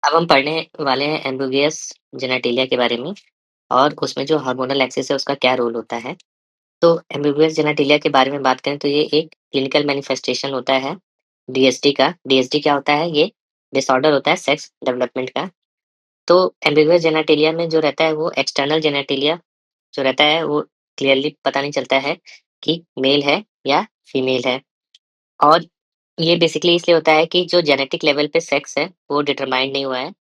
अब हम पढ़ने वाले हैं एम्बिगुअस जेनेटिलिया के बारे में और उसमें जो हार्मोनल एक्सिस है उसका क्या रोल होता है। तो एम्बिगुअस जेनेटिलिया के बारे में बात करें तो ये एक क्लिनिकल मैनिफेस्टेशन होता है डीएसडी का। डीएसडी क्या होता है? ये डिसऑर्डर होता है सेक्स डेवलपमेंट का। तो एम्बिगुअस जेनेटिलिया में जो रहता है वो एक्सटर्नल जेनेटिलिया जो रहता है वो क्लियरली पता नहीं चलता है कि मेल है या फीमेल है। और ये बेसिकली इसलिए होता है कि जो जेनेटिक लेवल पे सेक्स है वो डिटरमाइंड नहीं हुआ है।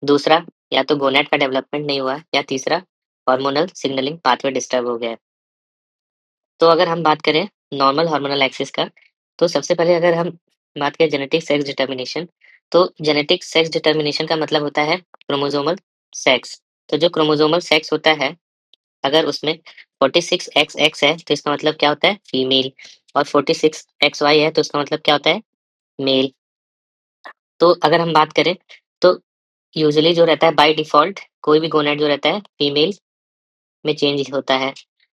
दूसरा, या तो गोनैड का डेवलपमेंट नहीं हुआ है या तीसरा हार्मोनल सिग्नलिंग पाथवे डिस्टर्ब हो गया है। तो अगर हम बात करें नॉर्मल हार्मोनल एक्सिस का, तो सबसे पहले अगर हम बात करें जेनेटिक सेक्स डिटर्मिनेशन, तो जेनेटिक सेक्स डिटर्मिनेशन का मतलब होता है क्रोमोसोमल सेक्स। तो जो क्रोमोसोमल सेक्स होता है, अगर उसमें 46XX है तो इसका मतलब क्या होता है? फीमेल। और 46XY है तो इसका मतलब क्या होता है? मेल। तो अगर हम बात करें तो यूजुअली जो रहता है बाय डिफ़ॉल्ट कोई भी गोनैड जो रहता है फीमेल में चेंज होता है।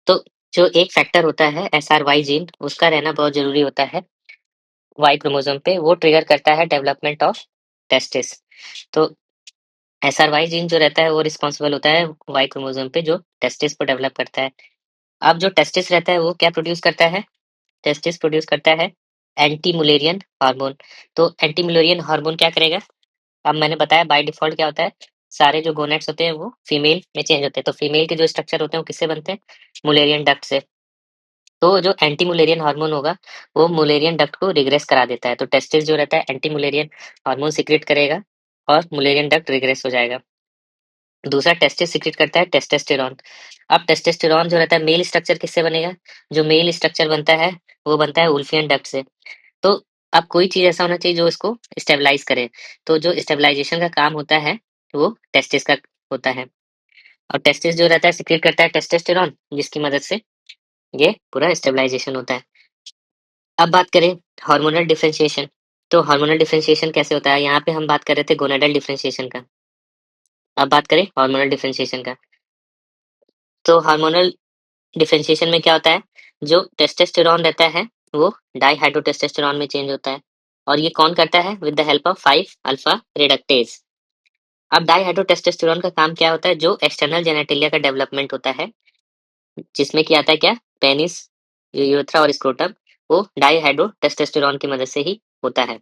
तो जो एक फैक्टर होता है एसआरवाई जीन, उसका रहना बहुत ज़रूरी होता है वाई क्रोमोसोम पे, वो ट्रिगर करता है डेवलपमेंट ऑफ टेस्टिस। तो एसआरवाई जीन जो रहता है वो रिस्पॉन्सिबल होता है वाई क्रोमोसोम पे जो टेस्टिस को डेवलप करता है। अब जो टेस्टिस रहता है वो क्या प्रोड्यूस करता है? टेस्टिस प्रोड्यूस करता है एंटी मुलेरियन हार्मोन। तो एंटी मुलेरियन हार्मोन क्या करेगा? अब मैंने बताया बाय डिफ़ॉल्ट क्या होता है, सारे जो गोनैड्स होते हैं वो फीमेल में चेंज होते हैं। तो फीमेल के जो स्ट्रक्चर होते हैं वो किससे बनते हैं? मुलेरियन डक्ट से। तो जो एंटी मुलेरियन हार्मोन होगा, वो मुलेरियन डक्ट को रिग्रेस करा देता है। तो टेस्टिस जो रहता है एंटी मुलेरियन हार्मोन सीक्रेट करेगा और मुलेरियन डक्ट रिग्रेस हो जाएगा। दूसरा टेस्टिस सीक्रेट करता है टेस्टोस्टेरोन। अब टेस्टोस्टेरोन जो रहता है मेल स्ट्रक्चर किससे बनेगा? जो मेल स्ट्रक्चर बनता है वो बनता है वुल्फियन डक्ट से। तो अब कोई चीज़ ऐसा होना चाहिए जो इसको स्टेबलाइज़ करे। तो जो स्टेबलाइज़ेशन का काम होता है, वो टेस्टिस का होता है। और टेस्टिस जो रहता है सीक्रेट करता है टेस्टोस्टेरोन, जिसकी मदद से ये पूरा स्टेबलाइज़ेशन होता है। अब बात करें हार्मोनल डिफरेंशिएशन, तो हार्मोनल डिफरेंशिएशन कैसे होता है? यहाँ पे हम बात कर रहे थे गोनाडल डिफरेंशिएशन का। अब बात करें हार्मोनल डिफरेंशिएशन का। तो हार्मोनल डिफरेंशिएशन में क्या होता है? जो टेस्टोस्टेरोन रहता है, वो डाइहाइड्रोटेस्टोस्टेरोन में चेंज होता है। और ये कौन करता है? With the help of 5 alpha reductase. अब डाइहाइड्रोटेस्टोस्टेरोन का काम क्या होता है? जो एक्सटर्नल जेनेटिलिया का डेवलपमेंट होता है, जिसमें क्या आता है क्या? पेनिस, यूरेथ्रा और स्क्रोटम, वो डाइहाइड्रोटेस्टोस्टेरोन की मदद से ही होता है।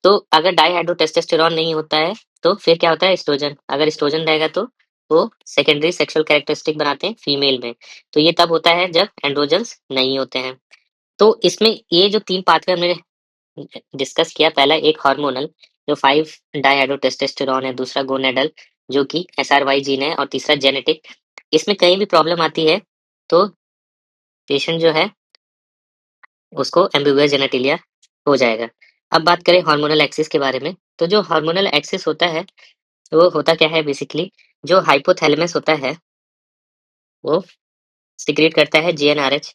तो अगर डाइहाइड्रोटेस्टोस्टेरोन नहीं होता है, तो फिर क्या होता है? एस्ट्रोजन। अगर एस्ट्रोजन रहेगा तो वो सेकेंडरी सेक्सुअल कैरेक्टरिस्टिक बनाते हैं फीमेल में। तो ये तब होता है जब एंड्रोजन्स नहीं होते हैं। तो इसमें ये जो 3 पाथवे हमने डिस्कस किया, पहला एक हार्मोनल जो 5 डाइहाइड्रोटेस्टोस्टेरोन है, दूसरा गोनेडल जो कि एसआरवाई जीन है और तीसरा जेनेटिक। इसमें कहीं भी प्रॉब्लम आती है तो पेशेंट जो है उसको एम्बिगुअस जेनेटिलिया हो जाएगा। अब बात करें हार्मोनल एक्सिस के बारे में, तो जो हार्मोनल एक्सिस होता है वो होता क्या है बेसिकली? जो हाइपोथैलेमस होता है वो सीक्रेट करता है जीएनआरएच।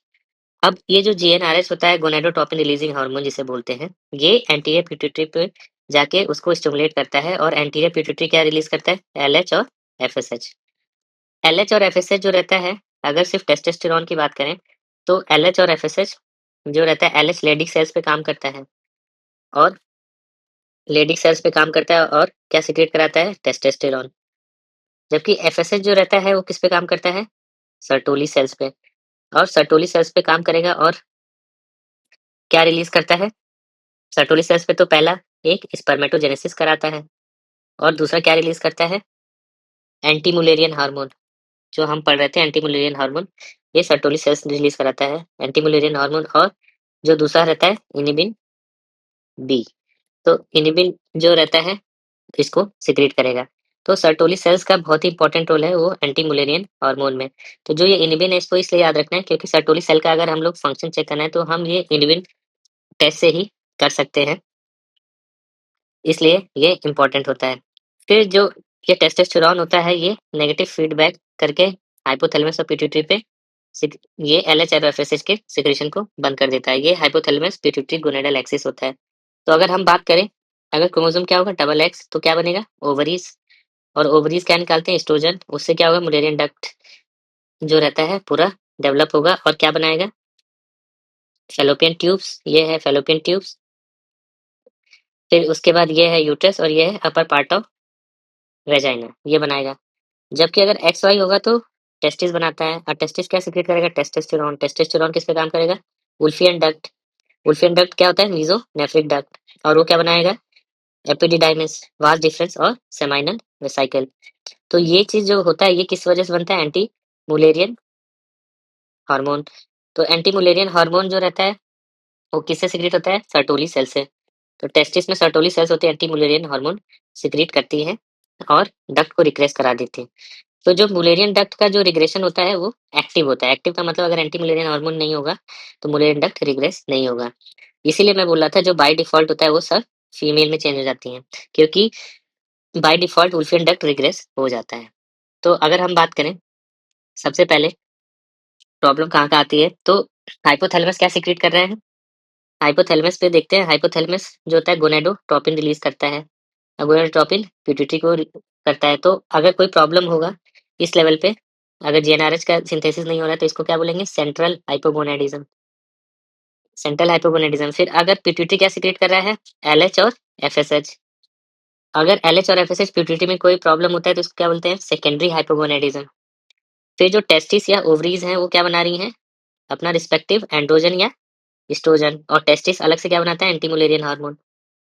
अब ये जो जीएनआरएच होता है गोनाडोट्रोपिन रिलीजिंग हार्मोन जिसे बोलते हैं, ये एंटीरियर पिट्यूटरी पे जाके उसको स्टिमुलेट करता है और एंटीरियर पिट्यूटरी क्या रिलीज करता है? एलएच और एफएसएच। एलएच और एफएसएच जो रहता है, अगर सिर्फ टेस्टोस्टेरोन की बात करें तो एलएच और एफएसएच जो रहता है, एलएच लेडिक सेल्स पे काम करता है और लेडिक सेल्स पे काम करता है और क्या सीक्रेट कराता है? टेस्टोस्टेरोन। जबकि एफएसएच जो रहता है वो किस पे काम करता है? सर्टोली सेल्स पे। और सर्टोली सेल्स पे काम करेगा और क्या रिलीज करता है? सर्टोली सेल्स पे तो पहला एक स्पर्मेटोजेनेसिस कराता है और दूसरा क्या रिलीज करता है? Anti Mullerian hormone. जो हम पढ़ रहे थे एंटी मुलेरियन हार्मोन, ये सर्टोली सेल्स रिलीज कराता है एंटी मुलेरियन हार्मोन। और जो दूसरा रहता है इनिबिन बी, तो इनिबिन जो रहता है इसको सीक्रेट करेगा। तो सर्टोली सेल्स का बहुत ही इंपॉर्टेंट रोल है वो एंटी मुलेरियन हार्मोन में। तो जो ये इनिबिन है इसको इसलिए याद रखना है क्योंकि सर्टोली सेल का अगर हम लोग फंक्शन चेक करना है तो हम ये इनिबिन टेस्ट से ही कर सकते हैं, इसलिए ये इम्पोर्टेंट होता है। फिर जो ये टेस्टोस्टेरोन होता है ये नेगेटिव फीडबैक करके हाइपोथैलेमस और पिट्यूटरी पे ये एलएच और एफएसएच के सिक्रेशन को बंद कर देता है। ये हाइपोथैलेमस पिट्यूटरी गोनेडल एक्सिस होता है। तो अगर हम बात करें, अगर क्रोमोसोम क्या होगा? डबल एक्स, तो क्या बनेगा? ओवरीज। और ओवरीज क्या निकालते हैं? एस्ट्रोजन। उससे क्या होगा? मुलेरियन डक्ट जो रहता है पूरा डेवलप होगा और क्या बनाएगा? Fallopian tubes. ये है फैलोपियन ट्यूब्स। फिर उसके बाद ये है यूट्रस और ये है अपर पार्ट ऑफ वेजाइना, ये बनाएगा। जबकि अगर एक्स वाई होगा तो टेस्टिस बनाता है, और टेस्टिस क्या सीक्रेट करेगा? टेस्टोस्टेरोन। टेस्टोस्टेरोन किस पे काम करेगा? वुल्फियन डक्ट। वुल्फियन डक्ट क्या होता है? Mesonephric duct. और वो क्या बनाएगा? एपिडिडाइमिस, वास डिफरेंस और सेमाइनल वेसिकल। तो ये चीज जो होता है ये किस वजह से बनता है? Anti Mullerian hormone. तो एंटी मुलेरियन हार्मोन जो रहता है वो किससे सिक्रेट होता है? सर्टोली सेल से। तो टेस्टिस में सर्टोली सेल्स होती है, एंटी मुलेरियन हार्मोन सिक्रेट करती है और डक्ट को रिक्रेस करा देती है। तो जो मुलेरियन डक्ट का जो रिग्रेशन होता है वो एक्टिव होता है। एक्टिव का मतलब अगर एंटी मुलेरियन हार्मोन नहीं होगा तो मुलेरियन डक्ट रिग्रेस नहीं होगा। इसीलिए मैं बोल रहा था जो बाय डिफॉल्ट होता है वो सब फीमेल में चेंज हो जाती हैं, क्योंकि by default Wolffian duct regress हो जाता है। तो अगर हम बात करें सबसे पहले प्रॉब्लम कहाँ कहाँ आती है, तो हाइपोथैलेमस क्या सीक्रेट कर रहे हैं? हाइपोथैलेमस पे देखते हैं। हाइपोथैलेमस जो होता है गोनेडोट्रोपिन रिलीज करता है, और गोनेडोट्रोपिन पिट्यूटरी को करता है। तो अगर कोई प्रॉब्लम होगा इस लेवल पे, अगर जीएनआरएच का सिंथेसिस नहीं हो रहा है तो इसको क्या बोलेंगे? Central hypogonadism. Central hypogonadism. फिर अगर पिट्यूटरी क्या सीक्रेट कर रहा है? एलएच और एफएसएच। अगर एलएच और एफएसएच पिट्यूटरी में कोई प्रॉब्लम होता है तो इसको क्या बोलते हैं? Secondary hypogonadism. फिर जो टेस्टिस या ओवरीज हैं वो क्या बना रही हैं? अपना रिस्पेक्टिव एंड्रोजन या एस्ट्रोजन, और टेस्टिस अलग से क्या बनाता है? Anti Mullerian hormone.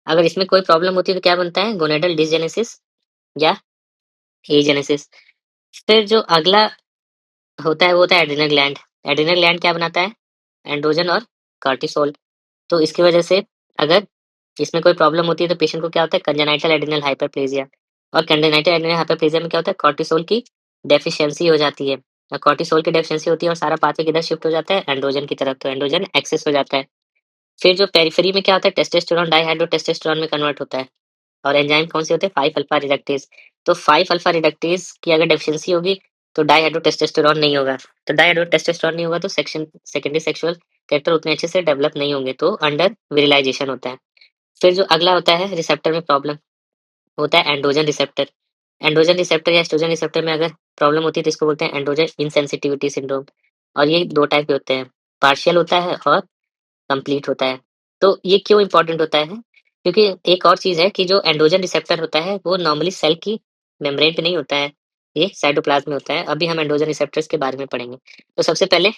अगर इसमें कोई प्रॉब्लम होती है तो क्या बनता है? गोनेडल डिसजेनेसिस या एजेनेसिस। फिर जो अगला होता है वो होता है एड्रिनल ग्लैंड। एड्रिनल ग्लैंड क्या बनाता है? एंड्रोजन और कार्टिसोल। तो इसकी वजह से अगर इसमें कोई प्रॉब्लम होती है तो पेशेंट को क्या होता है? Congenital adrenal hyperplasia. और कंजेनाइटल एड्रिनल हाइपरप्लेजिया में क्या होता है? कॉर्टिसोल की डेफिशिएंसी हो जाती है। और कॉर्टिसोल की डेफिशिएंसी होती है और सारा पाथवे किधर शिफ्ट हो जाता है? एंड्रोजन की तरफ। तो एंड्रोजन एक्सेस हो जाता है। फिर जो पेरिफेरी में क्या होता है? टेस्टोस्टेरोन डाइहाइड्रोटेस्टोस्टेरोन में कन्वर्ट होता है। और एंजाइम कौन से होते हैं? 5 अल्फा रिडक्टेज। तो 5 अल्फा रिडक्टेज की अगर डेफिशिएंसी होगी तो डाइहाइड्रोटेस्टोस्टेरोन नहीं होगा। तो डाइहाइड्रोटेस्टोस्टेरोन नहीं होगा तो सेकेंडरी सेक्सुअल कैरेक्टर उतने अच्छे से डेवलप नहीं होंगे, तो अंडर विरिलाइजेशन होता है। फिर जो अगला होता है रिसेप्टर में प्रॉब्लम, होता है एंड्रोजन रिसेप्टर। एंड्रोजन रिसेप्टर या एस्ट्रोजन रिसेप्टर में अगर प्रॉब्लम होती है तो इसको बोलते हैं एंड्रोजन इनसेंसिटिविटी सिंड्रोम। और ये 2 टाइप के होते हैं, पार्शियल होता है और कंप्लीट होता है। तो ये क्यों इंपॉर्टेंट होता है? क्योंकि एक और चीज़ है कि जो एंड्रोजन रिसेप्टर होता है वो नॉर्मली सेल की मेम्ब्रेन पे नहीं होता है, ये साइटोप्लाज्म में होता है। अभी हम एंड्रोजन रिसेप्टर्स के बारे में पढ़ेंगे। तो सबसे पहले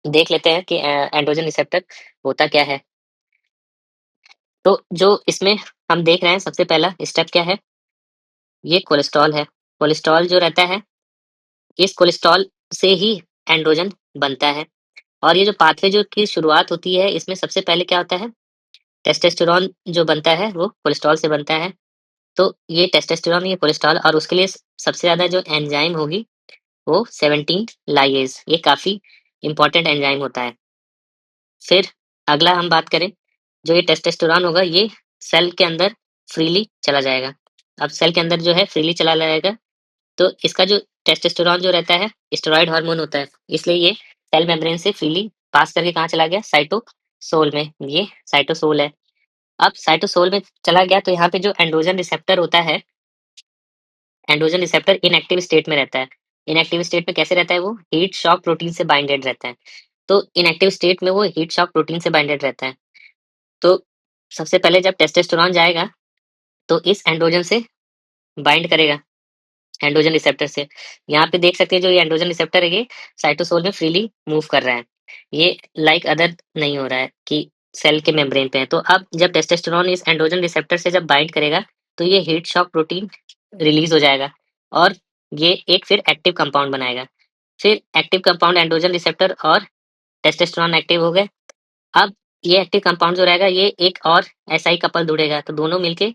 देख लेते हैं कि एंड्रोजन रिसेप्टर होता क्या है। तो जो इसमें हम देख रहे हैं सबसे पहला स्टेप क्या है? ये कोलेस्ट्रॉल है। कोलेस्ट्रॉल जो रहता है, इस कोलेस्ट्रॉल से ही एंड्रोजन बनता है। और ये जो पाथवे जो की शुरुआत होती है इसमें सबसे पहले क्या होता है? टेस्टोस्टेरोन जो बनता है वो कोलेस्ट्रॉल से बनता है। तो ये टेस्टोस्टेरोन, ये कोलेस्ट्रॉल, और उसके लिए सबसे ज़्यादा जो एंजाइम होगी वो 17 लाइएज, ये काफ़ी इंपॉर्टेंट एंजाइम होता है। फिर अगला हम बात करें, जो ये टेस्टोस्टेरोन होगा ये सेल के अंदर फ्रीली चला जाएगा। अब सेल के अंदर जो है फ्रीली चला जाएगा, तो इसका जो टेस्टोस्टेरोन जो रहता है स्टेरॉयड हार्मोन होता है, इसलिए ये सेल मेम्ब्रेन से फ्रीली पास करके कहाँ चला गया? साइटोसोल में। ये साइटोसोल है। अब साइटोसोल में चला गया तो यहाँ पे जो एंड्रोजन रिसेप्टर होता है, एंड्रोजन रिसेप्टर इनएक्टिव स्टेट में रहता है। इनएक्टिव स्टेट में कैसे रहता है? वो हीट शॉक प्रोटीन से बाइंडेड रहता है। तो इनएक्टिव स्टेट में वो हीट शॉक प्रोटीन से बाइंडेड रहता है। तो सबसे पहले जब टेस्टोस्टेरोन जाएगा तो इस एंड्रोजन से बाइंड करेगा, एंड्रोजन रिसेप्टर से। यहाँ पे देख सकते हैं जो ये एंड्रोजन रिसेप्टर है ये साइटोसोल में फ्रीली मूव कर रहा है। ये लाइक अदर नहीं हो रहा है कि सेल के मेम्ब्रेन पे है। तो अब जब टेस्टोस्टेरोन इस एंड्रोजन रिसेप्टर से जब बाइंड करेगा तो ये हीट शॉक प्रोटीन रिलीज हो जाएगा, और ये एक फिर एक्टिव कंपाउंड बनाएगा। फिर एक्टिव कंपाउंड एंड्रोजन रिसेप्टर और टेस्टोस्टेरोन एक्टिव हो गए। अब ये एक्टिव कंपाउंड जो रहेगा ये एक और एसआई कपल जुड़ेगा, तो दोनों मिलके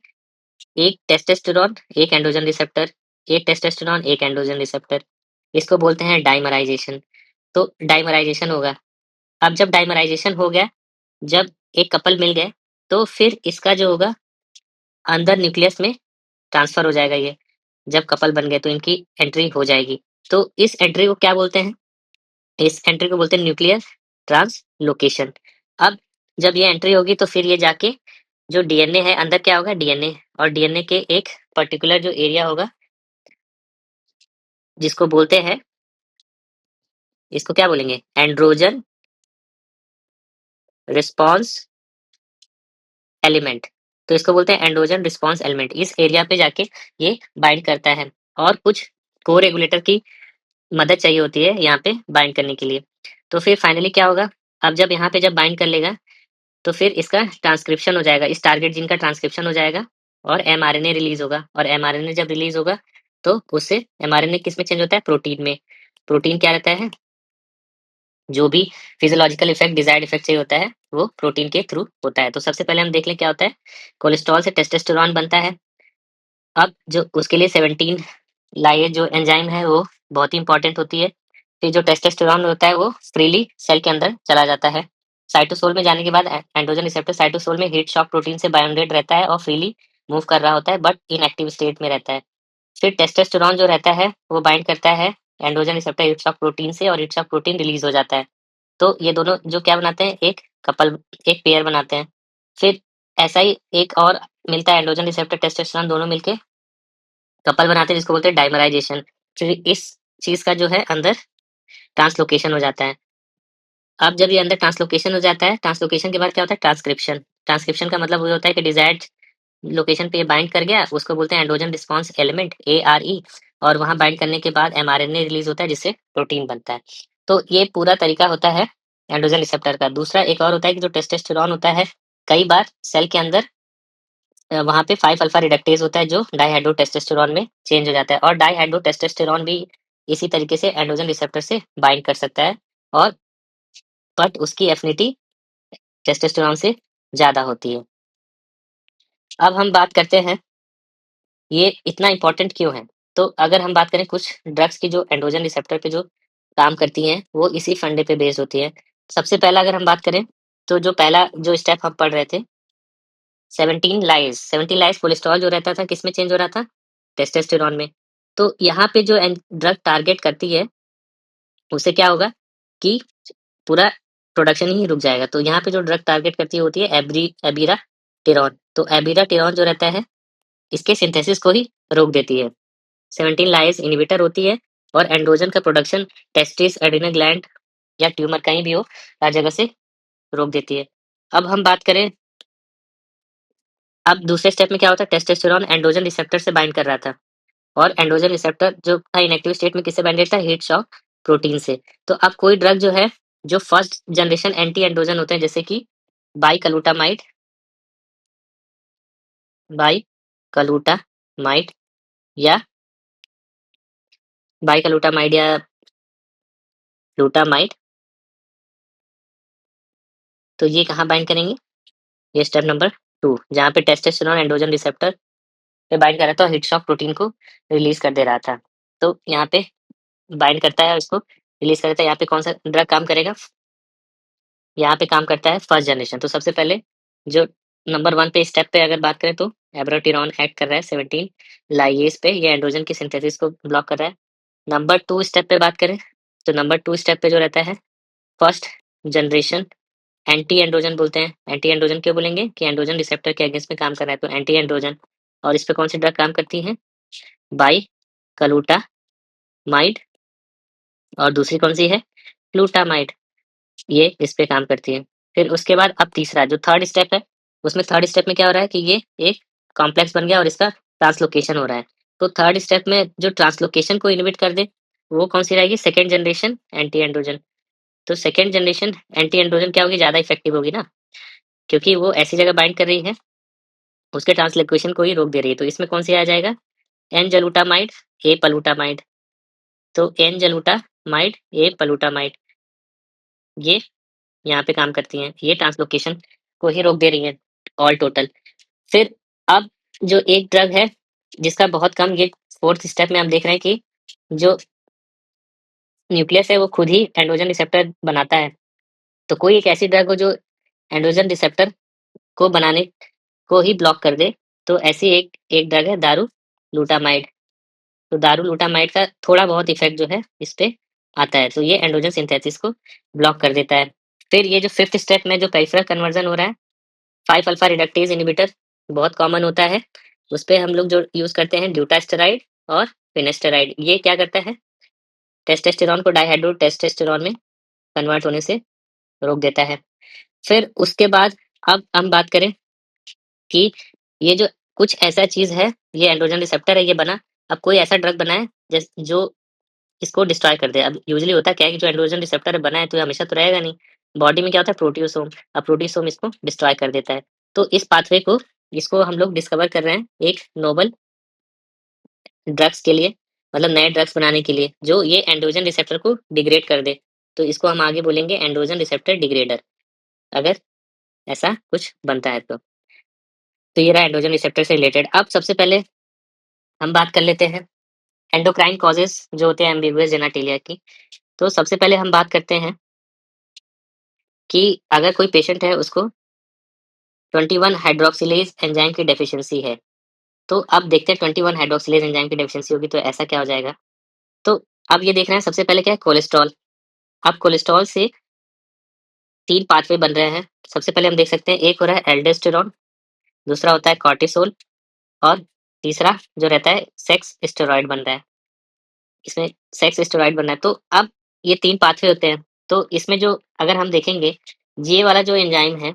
एक टेस्टोस्टेरोन एक एंड्रोजन रिसेप्टर, एक टेस्टोस्टेरोन एक एंड्रोजन रिसेप्टर, इसको बोलते हैं डाइमराइजेशन। तो डाइमराइजेशन होगा। अब जब डाइमराइजेशन हो गया, जब एक कपल मिल गए तो फिर इसका जो होगा अंदर न्यूक्लियस में ट्रांसफर हो जाएगा। ये जब कपल बन गए तो इनकी एंट्री हो जाएगी। तो इस एंट्री को क्या बोलते हैं? इस एंट्री को बोलते हैं न्यूक्लियर ट्रांसलोकेशन। अब जब ये एंट्री होगी तो फिर ये जाके जो डीएनए है अंदर क्या होगा? डीएनए, और डीएनए के एक पर्टिकुलर जो एरिया होगा जिसको बोलते हैं, इसको क्या बोलेंगे? Androgen response element. तो इसको बोलते हैं एंड्रोजन रिस्पॉन्स एलिमेंट। इस एरिया पे जाके ये बाइंड करता है और कुछ को रेगुलेटर की मदद चाहिए होती है यहाँ पे बाइंड करने के लिए। तो फिर फाइनली क्या होगा, अब जब यहाँ पे जब बाइंड कर लेगा तो फिर इसका ट्रांसक्रिप्शन हो जाएगा, इस टारगेट जीन का ट्रांसक्रिप्शन हो जाएगा और एमआरएनए रिलीज होगा। और एमआरएनए जब रिलीज होगा तो उससे एमआरएनए किस में चेंज होता है, प्रोटीन में। प्रोटीन क्या रहता है, जो भी फिजियोलॉजिकल इफेक्ट डिजायर्ड इफेक्ट चाहिए होता है वो प्रोटीन के थ्रू होता है। तो सबसे पहले हम देख लें क्या होता है। कोलेस्ट्रॉल से टेस्टोस्टेरोन बनता है। अब जो उसके लिए 17 लाइएज जो एंजाइम है वो बहुत ही इंपॉर्टेंट होती है। फिर जो टेस्टोस्टेरोन होता है वो फ्रीली सेल के अंदर चला जाता है। साइटोसोल में जाने के बाद एंड्रोजन रिसेप्टर साइटोसोल में हीट शॉक प्रोटीन से बाउंडेड रहता है और फ्रीली मूव कर रहा होता है बट इनएक्टिव स्टेट में रहता है। फिर टेस्टोस्टेरोन जो रहता है वो बाइंड करता है androgen receptor heat shock protein से और हीट शॉक प्रोटीन रिलीज हो जाता है। तो ये दोनों जो क्या बनाते हैं, एक कपल, एक पेयर बनाते हैं। फिर ऐसा ही एक और मिलता है, एंड्रोजन रिसेप्टर टेस्टोस्टेरोन दोनों मिलके कपल बनाते हैं जिसको बोलते हैं डाइमराइजेशन। फिर इस चीज का जो है अंदर ट्रांसलोकेशन हो जाता है। अब जब ये अंदर ट्रांसलोकेशन हो जाता है, ट्रांसलोकेशन के बाद क्या होता है, ट्रांसक्रिप्शन। ट्रांसक्रिप्शन का मतलब वो होता है कि डिजायर्ड लोकेशन पे ये बाइंड कर गया, उसको बोलते हैं एंड्रोजन रिस्पॉन्स एलिमेंट, ARE। और वहां बाइंड करने के बाद एमआरएनए रिलीज होता है जिससे प्रोटीन बनता है। तो ये पूरा तरीका होता है एंड्रोजन रिसेप्टर का। दूसरा एक और होता है कि जो टेस्टोस्टेरोन होता है, कई बार सेल के अंदर वहाँ पे 5 अल्फा रिडक्टेज होता है जो डाइहाइड्रोटेस्टोस्टेरोन में चेंज हो जाता है। और डाइहाइड्रोटेस्टोस्टेरोन भी इसी तरीके से एंड्रोजन रिसेप्टर से बाइंड कर सकता है, और बट उसकी एफिनिटी टेस्टोस्टेरोन से ज्यादा होती है। अब हम बात करते हैं ये इतना इंपॉर्टेंट क्यों है। तो अगर हम बात करें कुछ ड्रग्स की जो एंड्रोजन रिसेप्टर पे जो काम करती हैं वो इसी फंडे पे बेस्ड होती है। सबसे पहला अगर हम बात करें तो जो पहला जो स्टेप हम पढ़ रहे थे, 17 लाइज कोलेस्ट्रॉल जो रहता था किस में चेंज हो रहा था, टेस्टोस्टेरोन में। तो यहाँ पे जो ड्रग टारगेट करती है उससे क्या होगा कि पूरा प्रोडक्शन ही रुक जाएगा। तो यहाँ पे जो ड्रग टारगेट करती होती है एबीरा टेरॉन। तो एबीरा टेरॉन जो रहता है इसके सिंथेसिस को ही रोक देती है। 17 लाइज इनहिबिटर होती है और एंड्रोजन का प्रोडक्शन टेस्टिस, एड्रिनल ग्लैंड या ट्यूमर कहीं भी हो हर जगह से रोक देती है। अब हम बात करें, अब दूसरे स्टेप में क्या होता है, टेस्टोस्टेरोन एंड्रोजन रिसेप्टर से बाइंड कर रहा था और एंड्रोजन रिसेप्टर जो था इनएक्टिव स्टेट में किससे बाइंडेड था, हीट शॉक प्रोटीन से। तो अब कोई ड्रग जो है जो फर्स्ट जनरेशन एंटी एंड्रोजन होते हैं जैसे कि बाइकलूटामाइड बाइकलूटामाइड या बाइकलूटामाइड या ग्लूटामाइड, तो ये कहाँ बाइंड करेंगे, ये स्टेप नंबर 2 जहाँ पे टेस्टोस्टेरोन एंड्रोजन रिसेप्टर पे बाइंड कर रहा था और हीट शॉक प्रोटीन को रिलीज कर दे रहा था। तो यहाँ पे बाइंड करता है और इसको रिलीज कर देता है। यहाँ पे कौन सा ड्रग काम करेगा, यहाँ पे काम करता है फर्स्ट जनरेशन। तो सबसे पहले जो नंबर 1 पे स्टेप पे अगर बात करें तो एब्रोटिरॉन एक्ट कर रहा है 17 लाइगेज पे, ये एंड्रोजन की सिंथेसिस को ब्लॉक कर रहा है। नंबर 2 स्टेप पे बात करें तो नंबर 2 स्टेप पे जो रहता है फर्स्ट जनरेशन एंटी एंड्रोजन बोलते हैं। एंटी एंड्रोजन क्यों बोलेंगे कि एंड्रोजन रिसेप्टर के अगेंस्ट में काम कर रहा है, तो एंटी एंड्रोजन। और इस पे कौन सी ड्रग काम करती है, बाई कलूटामाइड, और दूसरी कौन सी है, ग्लूटामाइड, ये इस पे काम करती है। फिर उसके बाद अब तीसरा जो थर्ड स्टेप है, उसमें थर्ड स्टेप में क्या हो रहा है कि ये एक कॉम्प्लेक्स बन गया और इसका ट्रांसलोकेशन हो रहा है। तो थर्ड स्टेप में जो ट्रांसलोकेशन को इनहिबिट कर दे वो कौन सी रहेगी, सेकेंड जनरेशन एंटी एंड्रोजन। तो सेकेंड जनरेशन एंटी एंड्रोजन क्या होगी, ज्यादा इफेक्टिव होगी ना, क्योंकि वो ऐसी जगह बाइंड कर रही है उसके ट्रांसलोकेशन को ही रोक दे रही है। तो इसमें कौन सी आ जाएगा, एनजलूटामाइड, ए पलूटामाइड। तो एनजलूटामाइड, ए पलूटामाइड, ये यहाँ पे काम करती हैं, ये ट्रांसलोकेशन को ही रोक दे रही हैं ऑल टोटल। फिर अब जो एक ड्रग है जिसका बहुत कम, ये फोर्थ स्टेप में हम देख रहे हैं कि जो न्यूक्लियस है वो खुद ही एंड्रोजन रिसेप्टर बनाता है। तो कोई एक ऐसी ड्रग हो जो एंड्रोजन रिसेप्टर को बनाने को ही ब्लॉक कर दे, तो ऐसी एक एक ड्रग है दारू लूटामाइड। तो दारू लूटामाइड का थोड़ा बहुत इफेक्ट जो है इस पे आता है, तो ये एंड्रोजन सिंथेसिस को ब्लॉक कर देता है। फिर ये जो फिफ्थ स्टेप में जो पेरिफेरल कन्वर्जन हो रहा है, 5 अल्फा रिडक्टेज इनहिबिटर बहुत कॉमन होता है। उस पे हम लोग जो यूज करते हैं ड्यूटास्टेराइड और फिनेस्टेराइड। ये क्या करता है, टेस्टोस्टेरोन को डाइहाइड्रो टेस्टोस्टेरोन में कन्वर्ट होने से रोक देता है। फिर उसके बाद अब हम बात करें कि ये जो कुछ ऐसा चीज़ है, ये एंड्रोजन रिसेप्टर है, ये बना। अब कोई ऐसा ड्रग बना है जो इसको डिस्ट्रॉय कर दे। अब यूजुअली होता क्या है कि जो एंड्रोजन रिसेप्टर बना है तो ये हमेशा तो रहेगा नहीं। बॉडी में क्या होता है, प्रोटियोसोम। अब प्रोटियोसोम इसको डिस्ट्रॉय कर देता है। तो इस पाथवे को इसको हम लोग डिस्कवर कर रहे हैं एक नोबल ड्रग्स के लिए, मतलब नए ड्रग्स बनाने के लिए जो ये एंड्रोजन रिसेप्टर को डिग्रेड कर दे। तो इसको हम आगे बोलेंगे एंड्रोजन रिसेप्टर डिग्रेडर, अगर ऐसा कुछ बनता है तो। तो ये रहा एंड्रोजन रिसेप्टर से रिलेटेड। अब सबसे पहले हम बात कर लेते हैं एंडोक्राइन कॉजेस जो होते हैं एम्बिगुअस जेनाटिलिया की। तो सबसे पहले हम बात करते हैं कि अगर कोई पेशेंट है उसको 21 हाइड्रोक्सिलेज एंजाइम की डेफिशिएंसी है। तो अब देखते हैं 21 हाइड्रोक्सिलेज एंजाइम की डेफिशिएंसी होगी तो ऐसा क्या हो जाएगा। तो अब ये देख रहे हैं सबसे पहले क्या है, कोलेस्ट्रॉल। अब कोलेस्ट्रॉल से 3 पाथवे बन रहे हैं। सबसे पहले हम देख सकते हैं एक हो रहा है एल्डोस्टेरॉन, दूसरा होता है कॉर्टिसोल और तीसरा जो रहता है सेक्स स्टेरॉइड बन रहा है। इसमें सेक्स स्टेरॉइड बन रहा है। तो अब ये 3 पाथवे होते हैं। तो इसमें जो अगर हम देखेंगे ये वाला जो एंजाइम है,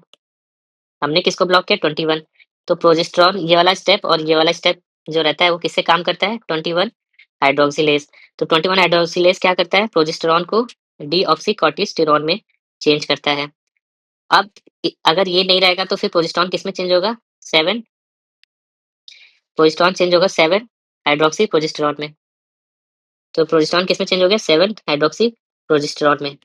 हमने किसको ब्लॉक किया, 21। तो प्रोजेस्टेरॉन ये वाला स्टेप और ये वाला स्टेप जो रहता है वो किससे काम करता है, 21 हाइड्रोक्सिलेज। तो 21 हाइड्रोक्सिलेज क्या करता है, प्रोजेस्टेरॉन को डीऑक्सीकोर्टिस्टेरॉन में चेंज करता है। अब अगर ये नहीं रहेगा तो फिर प्रोजेस्टेरॉन किस में चेंज होगा, 7 प्रोजेस्टेरॉन चेंज होगा 7 हाइड्रोक्सी प्रोजेस्टेरॉन में। तो प्रोजेस्टेरॉन किस में चेंज हो गया, 7 हाइड्रोक्सी प्रोजेस्टेरॉन में।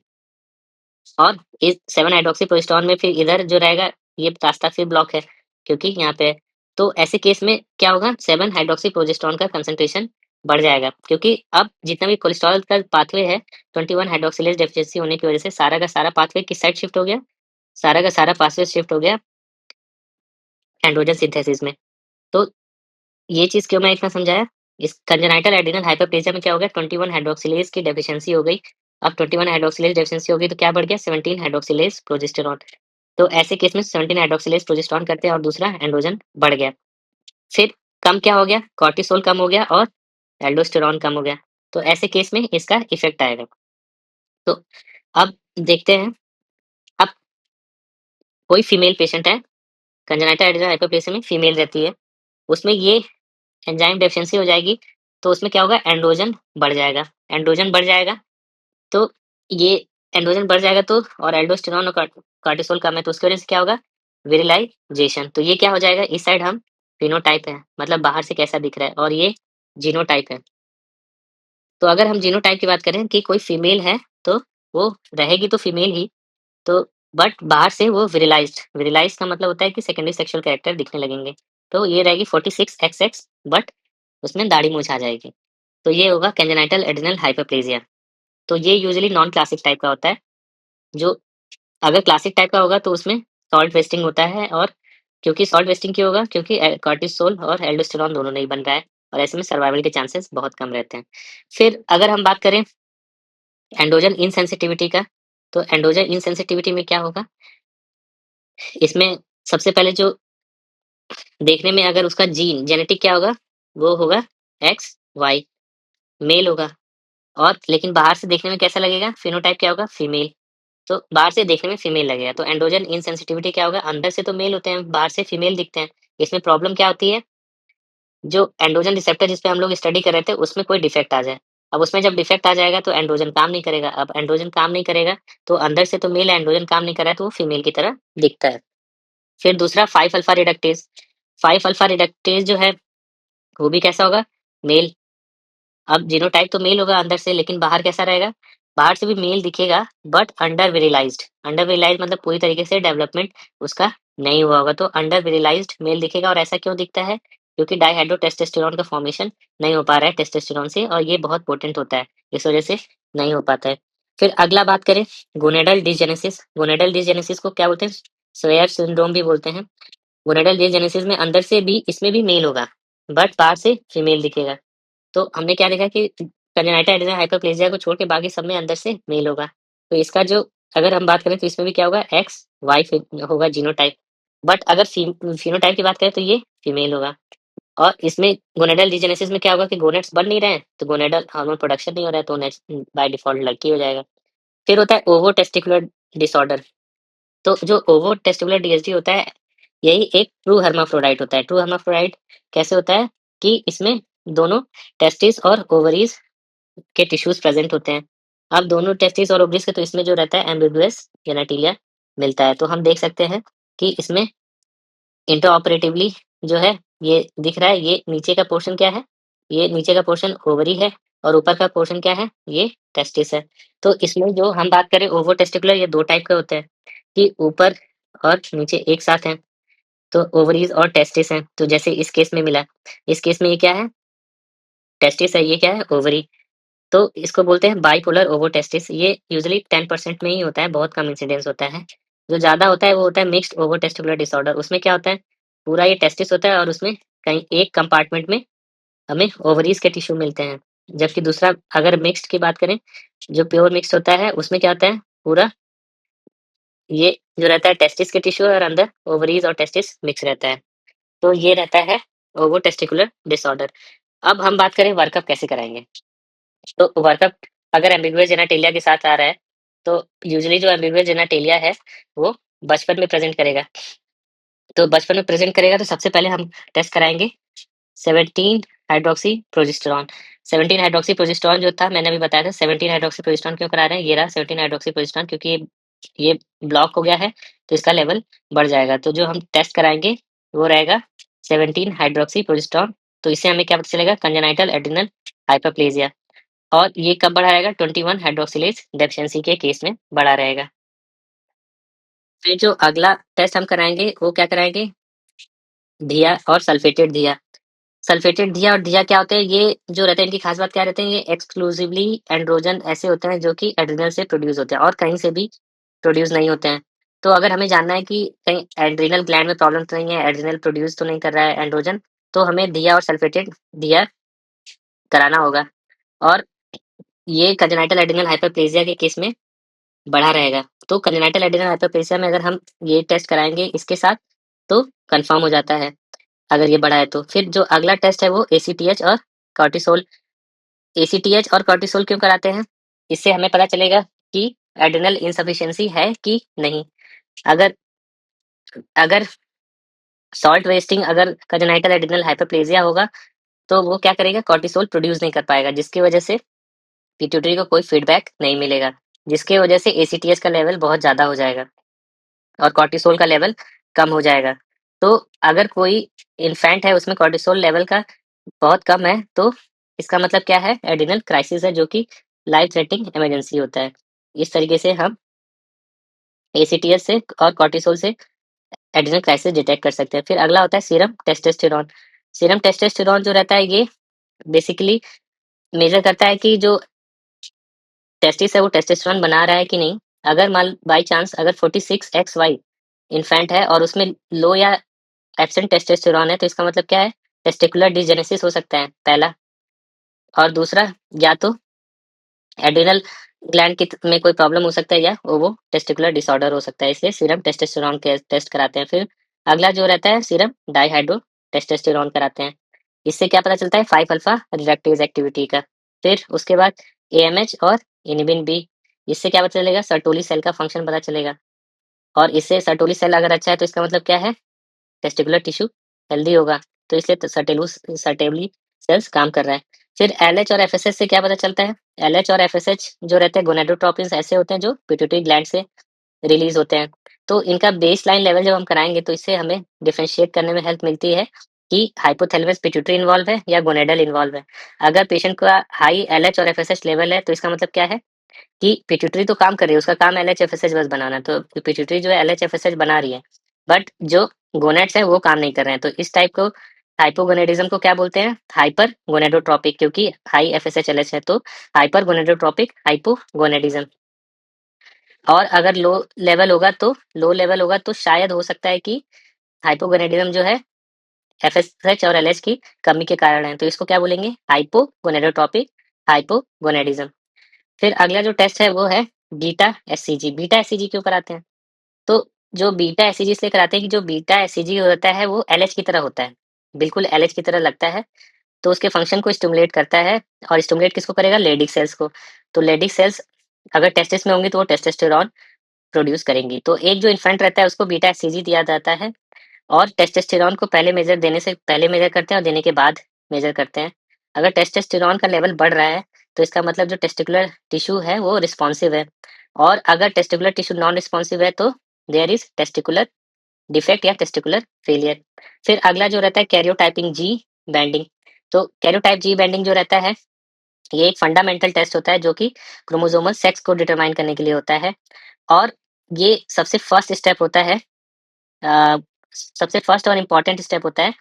और इस 7 हाइड्रोक्सी प्रोजेस्टेरॉन में फिर इधर जो रहेगा ये रास्ता फिर ब्लॉक है क्योंकि यहाँ पे है। तो ऐसे केस में क्या होगा, 7 हाइड्रोक्सी प्रोजेस्टेरॉन का कंसंट्रेशन बढ़ जाएगा क्योंकि अब जितना भी कोलेस्ट्रॉल का पाथवे है 21 हाइड्रोक्सिलेज डेफिशिएंसी होने की वजह से सारा का सारा पाथवे किस साइड शिफ्ट हो गया, सारा का सारा पाथवे शिफ्ट हो गया एंड्रोजन सिंथेसिस में। तो ये चीज़ क्यों मैं इतना समझाया, इस कंजेनाइटल एड्रेनल हाइपरप्लेजिया में क्या हो गया, 21 हाइड्रोक्सिलेज की डेफिशिएंसी हो गई। अब 21 हाइड्रोक्सिलेज डेफिशिएंसी हो गई तो क्या बढ़ गया, 17 हाइड्रोक्सिलेज प्रोजेस्टेरॉन। तो ऐसे केस में 17 हाइड्रोक्सिलेज प्रोजेस्टेरॉन करते हैं और दूसरा एंड्रोजन बढ़ गया। फिर कम क्या हो गया, कॉर्टिसोल कम हो गया और एल्डोस्टेरॉन कम हो गया। तो ऐसे केस में इसका इफेक्ट आएगा। तो अब देखते हैं, अब कोई फीमेल पेशेंट है, कंजेनाइटल एड्रेनल हाइपरप्लेजिया में फीमेल रहती है, उसमें ये एंजाइम डेफिशिएंसी हो जाएगी। तो उसमें क्या होगा, एंड्रोजन बढ़ जाएगा। एंड्रोजन बढ़ जाएगा तो ये एंड्रोजन बढ़ जाएगा तो, और एल्डोस्टेरॉन और कॉर्टिसोल कम है तो उसकी वजह से क्या होगा, विरिलाइजेशन। तो ये क्या हो जाएगा, इस साइड हम फिनोटाइप है, मतलब बाहर से कैसा दिख रहा है, और ये जीनोटाइप है। तो अगर हम जीनोटाइप की बात करें कि कोई फीमेल है तो वो रहेगी तो फीमेल ही, तो बट बाहर से वो विरिलाइज्ड, विरिलाइज का मतलब होता है कि सेकेंडरी सेक्सुअल कैरेक्टर दिखने लगेंगे। तो ये रहेगी 46XX, बट उसमें दाढ़ी मूंछ आ जाएगी। तो ये होगा कैंजेनाइटल एड्रेनल हाइपरप्लेजिया। तो ये यूजुअली नॉन क्लासिक टाइप का होता है। जो अगर क्लासिक टाइप का होगा तो उसमें सॉल्ट वेस्टिंग होता है, और क्योंकि सॉल्ट वेस्टिंग क्यों होगा, क्योंकि कॉर्टिसोल और एल्डोस्टेरॉन दोनों नहीं बन रहा है, और ऐसे में सर्वाइवल के चांसेस बहुत कम रहते हैं। फिर अगर हम बात करें एंड्रोजन इनसेंसिटिविटी का, तो एंड्रोजन इनसेंसिटिविटी में क्या होगा, इसमें सबसे पहले जो देखने में अगर उसका जीन जेनेटिक क्या होगा, वो होगा XY, मेल होगा। और लेकिन बाहर से देखने में कैसा लगेगा, फिनोटाइप क्या होगा, फीमेल। तो बाहर से देखने में फीमेल लगेगा। तो एंड्रोजन इनसेंसिटिविटी क्या होगा, अंदर से तो मेल होते हैं, बाहर से फीमेल दिखते हैं। इसमें प्रॉब्लम क्या होती है, जो एंड्रोजन रिसेप्टर जिस पे हम लोग स्टडी कर रहे थे उसमें कोई डिफेक्ट आ जाए। अब उसमें जब डिफेक्ट आ जाएगा तो एंड्रोजन काम नहीं करेगा। अब एंड्रोजन काम नहीं करेगा तो अंदर से तो मेल है, एंड्रोजन काम नहीं कर रहा है तो वो फीमेल की तरह दिखता है। फिर दूसरा 5 अल्फा रिडक्टेज। 5 अल्फा रिडक्टेज जो है वो भी कैसा होगा, मेल। अब जीनोटाइप तो मेल होगा अंदर से, लेकिन बाहर कैसा रहेगा, बाहर से भी मेल दिखेगा बट अंडर विरिलाइज्ड। अंडर विरिलाइज्ड मतलब पूरी तरीके से डेवलपमेंट उसका नहीं हुआ होगा, तो अंडर विरिलाइज्ड मेल दिखेगा। और ऐसा क्यों दिखता है, क्योंकि डाईहाइड्रोटेस्टोस्टेरोन का फॉर्मेशन नहीं हो पा रहा है टेस्टोस्टेरोन से, और ये बहुत पोटेंट होता है, इस वजह से नहीं हो पाता है। फिर अगला बात करें गोनेडल डिसजेनेसिस। गोनेडल डिसजेनेसिस को क्या बोलते हैं, स्वेयर सिंड्रोम भी बोलते हैं। गोनेडल डिसजेनेसिस में अंदर से भी, इसमें भी मेल होगा बट बाहर से फीमेल दिखेगा। तो हमने क्या देखा कि कंजेनाइटल एड्रेनल हाइपरप्लेजिया को छोड़ के बाकी सब में अंदर से मेल होगा। तो इसका जो अगर हम बात करें तो इसमें भी क्या होगा, XY होगा जीनोटाइप। बट अगर फिनोटाइप की बात करें तो ये फीमेल होगा। और इसमें गोनेडल डिजेनेसिस में क्या होगा कि गोनेड्स बन नहीं रहे हैं, तो गोनेडल हार्मोन प्रोडक्शन नहीं हो रहा है, तो बाय डिफॉल्ट लड़की हो जाएगा। फिर होता है ओवो टेस्टिकुलर डिसऑर्डर। तो जो ओवो टेस्टिकुलर DHD होता है, यही एक ट्रू हर्माफ्रोडाइट होता है। ट्रू हर्माफ्रोडाइट कैसे होता है कि इसमें दोनों टेस्टिस और ओवरीज के टिश्यूज प्रेजेंट होते हैं। अब दोनों टेस्टिस और ओवरीज के तो इसमें जो रहता है एम्बिगुअस जेनेटिलिया मिलता है। तो हम देख सकते हैं कि इसमें इंट्राऑपरेटिवली जो है ये दिख रहा है, ये नीचे का पोर्शन क्या है? ये नीचे का पोर्शन ओवरी है और ऊपर का पोर्शन क्या है? ये टेस्टिस है। तो इसमें जो हम बात करें ओवोटेस्टिकुलर, ये 2 टाइप के होते हैं कि ऊपर और नीचे एक साथ हैं, तो ओवरीज़ और टेस्टिस हैं। तो जैसे इस केस में मिला, इस केस में ये क्या है? टेस्टिस है, ये क्या है? ओवरी। तो इसको बोलते हैं बाइपोलर ओवोटेस्टिस। ये यूजुअली 10% में ही होता है, बहुत कम इंसिडेंस होता है। जो ज़्यादा होता है वो होता है मिक्स्ड ओवोटेस्टिकुलर डिसऑर्डर। उसमें क्या होता है, पूरा ये टेस्टिस होता है और उसमें कहीं एक कंपार्टमेंट में हमें ओवरीज़ के टिश्यू मिलते हैं। जबकि दूसरा अगर मिक्स्ड की बात करें, जो प्योर मिक्स्ड होता है उसमें क्या होता है, पूरा ये जो रहता है टेस्टिस के टिश्यू और अंदर ओवरीज़ और टेस्टिस मिक्स रहता है। तो ये रहता है ओवोटेस्टिकुलर डिसऑर्डर। अब हम बात करें वर्कअप कैसे कराएँगे? तो वर्कअप अगर एम्बिगुअस जेनेटिलिया के साथ आ रहा है, तो यूजुअली जो एम्बिगुअस जेनेटिलिया है, वो बचपन में प्रेज़ेंट करेगा। तो बचपन में प्रेज़ेंट करेगा तो सबसे पहले हम टेस्ट कराएँगे 17 हाइड्रॉक्सी प्रोजेस्टेरॉन। 17 हाइड्रॉक्सी प्रोजेस्टेरॉन जो था मैंने अभी बताया था, 17 हाइड्रॉक्सी प्रोजेस्टेरॉन क्यों करा रहे हैं? ये रहा 17 हाइड्रॉक्सी प्रोजेस्टेरॉन, क्योंकि ये ब्लॉक हो गया है, तो इसका लेवल बढ़ जाएगा। तो जो हम टेस्ट कराएँगे वो रहेगा 17 हाइड्रॉक्सी प्रोजेस्टेरॉन। तो इससे हमें क्या पता चलेगा? Congenital adrenal hyperplasia. और ये कब बढ़ा रहेगा? 21 हाइड्रोक्सिलेज डेफिशिएंसी के केस में बढ़ा रहेगा। फिर जो अगला टेस्ट हम कराएँगे, वो क्या कराएँगे? धिया और सल्फेटेड धिया। सल्फेटेड धिया और धिया क्या होते हैं? ये जो रहते हैं, इनकी खास बात क्या रहते हैं? ये एक्सक्लूसिवली एंड्रोजन ऐसे होते हैं जो कि एड्रिनल से प्रोड्यूस होते हैं और कहीं से भी प्रोड्यूस नहीं होते हैं। तो अगर हमें जानना है कि कहीं एड्रिनल ग्लैंड में प्रॉब्लम तो नहीं है, एड्रिनल प्रोड्यूस तो नहीं कर रहा है एंड्रोजन, तो हमें धिया और सल्फेटेड धिया कराना होगा। और ये कंजेनाइटल एड्रिनल हाइपरप्लेजिया के केस में बढ़ा रहेगा। तो कंजेनाइटल एड्रेनल हाइपरप्लेसिया में अगर हम ये टेस्ट कराएँगे इसके साथ, तो कन्फर्म हो जाता है, अगर ये बढ़ा है तो। फिर जो अगला टेस्ट है वो एसीटीएच और कॉर्टिसोल। एसीटीएच और कॉर्टिसोल क्यों कराते हैं? इससे हमें पता चलेगा कि एड्रेनल इनसफिशिएंसी है कि नहीं। अगर अगर सॉल्ट वेस्टिंग अगर कंजेनाइटल एड्रेनल हाइपरप्लेसिया होगा, तो वो क्या करेगा? कॉर्टिसोल प्रोड्यूस नहीं कर पाएगा, जिसकी वजह से पिट्यूटरी को कोई फीडबैक नहीं मिलेगा, जिसकी वजह से एसीटीएच का लेवल बहुत ज़्यादा हो जाएगा और कॉर्टिसोल का लेवल कम हो जाएगा। तो अगर कोई इन्फेंट है उसमें कॉर्टिसोल लेवल का बहुत कम है, तो इसका मतलब क्या है? एड्रिनल क्राइसिस है, जो कि लाइफ थ्रेटनिंग इमरजेंसी होता है। इस तरीके से हम एसीटीएस से और कॉर्टिसोल से एड्रिनल क्राइसिस डिटेक्ट कर सकते हैं। फिर अगला होता है सीरम टेस्टोस्टेरोन। सीरम टेस्टोस्टेरोन जो रहता है, ये बेसिकली मेजर करता है कि जो टेस्टिस है वो टेस्टोस्टेरोन बना रहा है कि नहीं। अगर मान बाय चांस अगर 46XY इन्फेंट है और उसमें लो या एब्सेंट टेस्टोस्टेरोन है, तो इसका मतलब क्या है? टेस्टिकुलर डिजेनेसिस हो सकता है, पहला। और दूसरा, या तो एड्रिनल ग्लैंड की में कोई प्रॉब्लम हो सकता है या ओवो टेस्टिकुलर डिसऑर्डर हो सकता है, इसलिए सीरम टेस्टोस्टेरोन के टेस्ट कराते हैं। फिर अगला जो रहता है सीरम डाइहाइड्रो टेस्टोस्टेरोन कराते हैं। इससे क्या पता चलता है? 5 अल्फा रिडक्टेज एक्टिविटी का। फिर उसके बाद एएमएच और इनिबिन बी। इससे क्या पता चलेगा? सर्टोली सेल का फंक्शन पता चलेगा। और इससे सर्टोली सेल अगर अच्छा है, तो इसका मतलब क्या है? टेस्टिकुलर टिश्यू हेल्दी होगा, तो इसलिए सर्टेबली सेल्स काम कर रहा है। फिर एलएच और एफएसएच से क्या पता चलता है? एलएच और एफएसएच जो रहते हैं गोनाडोट्रोपिन्स ऐसे होते हैं जो पिट्यूटरी ग्लैंड से रिलीज होते हैं। तो इनका बेसलाइन लेवल जब हम कराएंगे, तो इससे हमें डिफरेंशिएट करने में हेल्प मिलती है कि हाइपोथैलेमस पिट्यूटरी इन्वॉल्व है या गोनेडल इन्वॉल्व है। अगर पेशेंट का हाई एलएच और एफएसएच लेवल है, तो इसका मतलब क्या है कि पिट्यूटरी तो काम कर रही है, उसका काम एलएचएफएसएच बस बनाना है, तो पिट्यूटरी जो है एलएचएफएसएच बना रही है, बट जो गोनेड्स है वो काम नहीं कर रहे हैं। तो इस टाइप को हाइपोगोनेडिज्म को क्या बोलते हैं? हाइपर गोनेडोट्रोपिक, क्योंकि हाई एफएसएच एलएच है, तो हाइपर गोनेडोट्रोपिक हाइपोगोनेडिज्म। और अगर लो लेवल होगा तो शायद हो सकता है कि हाइपोगोनेडिज्म जो है एफएसएच और एलएच की कमी के कारण है, तो इसको क्या बोलेंगे? हाइपोगोनेडोट्रोपिक हाइपोगोनेडिज्म। फिर अगला जो टेस्ट है वो है बीटा एससीजी। बीटा एससीजी क्यों कराते हैं? तो जो बीटा एससीजी इसलिए कराते हैं कि जो बीटा एससीजी होता है वो एलएच की तरह होता है, बिल्कुल एलएच की तरह लगता है। तो उसके फंक्शन को स्टिमुलेट करता है, और स्टिमुलेट किसको करेगा? लेडिक सेल्स को। तो लेडिक सेल्स अगर टेस्टिस में होंगी तो वो टेस्टोस्टेरोन प्रोड्यूस करेंगी। तो एक जो इन्फेंट रहता है उसको बीटा एससीजी दिया जाता है, और टेस्टोस्टेरोन को पहले मेजर करते हैं और देने के बाद मेजर करते हैं। अगर टेस्टोस्टेरोन का लेवल बढ़ रहा है, तो इसका मतलब जो टेस्टिकुलर टिश्यू है वो रिस्पॉन्सिव है, और अगर टेस्टिकुलर टिश्यू नॉन रिस्पॉन्सिव है तो देयर इज टेस्टिकुलर डिफेक्ट या टेस्टिकुलर फेलियर। फिर अगला जो रहता है कैरियोटाइपिंग जी बैंडिंग। तो कैरियोटाइप जी बैंडिंग जो रहता है, ये एक फंडामेंटल टेस्ट होता है जो कि क्रोमोसोमल सेक्स को डिटरमाइन करने के लिए होता है, और ये अ, सबसे फर्स्ट और इम्पोर्टेंट स्टेप होता है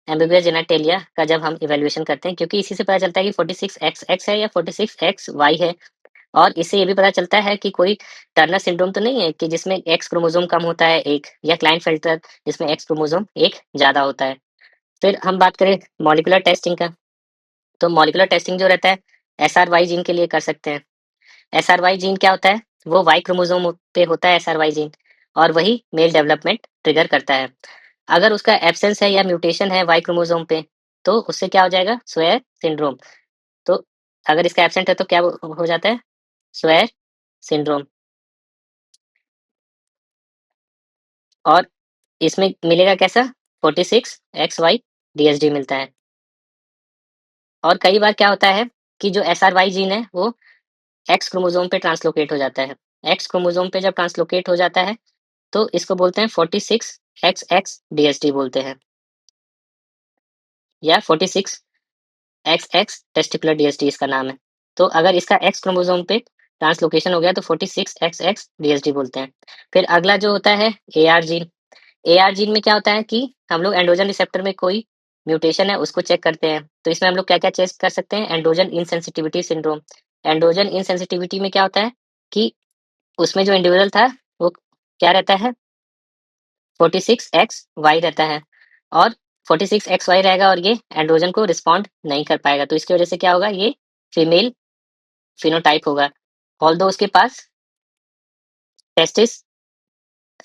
एम्बिगुअस जेनाटेलिया का, जब हम इवैल्यूएशन करते हैं, क्योंकि इसी से पता चलता है कि 46XX है या 46XY है। और इससे ये भी पता चलता है कि कोई टर्नर सिंड्रोम तो नहीं है कि जिसमें एक्स क्रोमोसोम कम होता है एक, या क्लाइनफेल्टर जिसमें एक्स क्रोमोसोम एक ज़्यादा होता है। फिर हम बात करें मॉलिक्यूलर टेस्टिंग का, तो मॉलिक्यूलर टेस्टिंग जो रहता है एसआरवाई जीन के लिए कर सकते हैं। एसआरवाई जीन क्या होता है? वो वाई क्रोमोसोम पे होता है एसआरवाई जीन, और वही मेल डेवलपमेंट ट्रिगर करता है। अगर उसका एब्सेंस है या म्यूटेशन है वाई क्रोमोसोम पे, तो उससे क्या हो जाएगा? Swear syndrome. तो अगर इसका एब्सेंट है तो क्या हो जाता है? Swear syndrome. और इसमें मिलेगा कैसा? 46XY डीएसडी मिलता है। और कई बार क्या होता है कि जो एसआरवाई जीन है वो एक्स क्रोमोसोम पे ट्रांसलोकेट हो जाता है। एक्स क्रोमोसोम पे जब ट्रांसलोकेट हो जाता है तो इसको बोलते हैं 46XX डीएसडी बोलते हैं, या 46XX टेस्टिकुलर डीएसडी इसका नाम है। तो अगर इसका एक्स क्रोमोसोम पे ट्रांसलोकेशन हो गया तो 46XX डीएसडी बोलते हैं। फिर अगला जो होता है एआर जीन। एआर जीन में क्या होता है कि हम लोग एंड्रोजन रिसेप्टर में कोई म्यूटेशन है उसको चेक करते हैं। तो इसमें हम लोग क्या-क्या चेक कर सकते हैं? Androgen insensitivity syndrome. Androgen insensitivity में क्या होता है कि उसमें जो इंडिविजुअल था वो क्या रहता है? 46XY रहता है, और 46XY रहेगा और ये एंड्रोजन को रिस्पॉन्ड नहीं कर पाएगा। तो इसकी वजह से क्या होगा? ये फीमेल फिनोटाइप होगा। ऑल्दो उसके पास टेस्टिस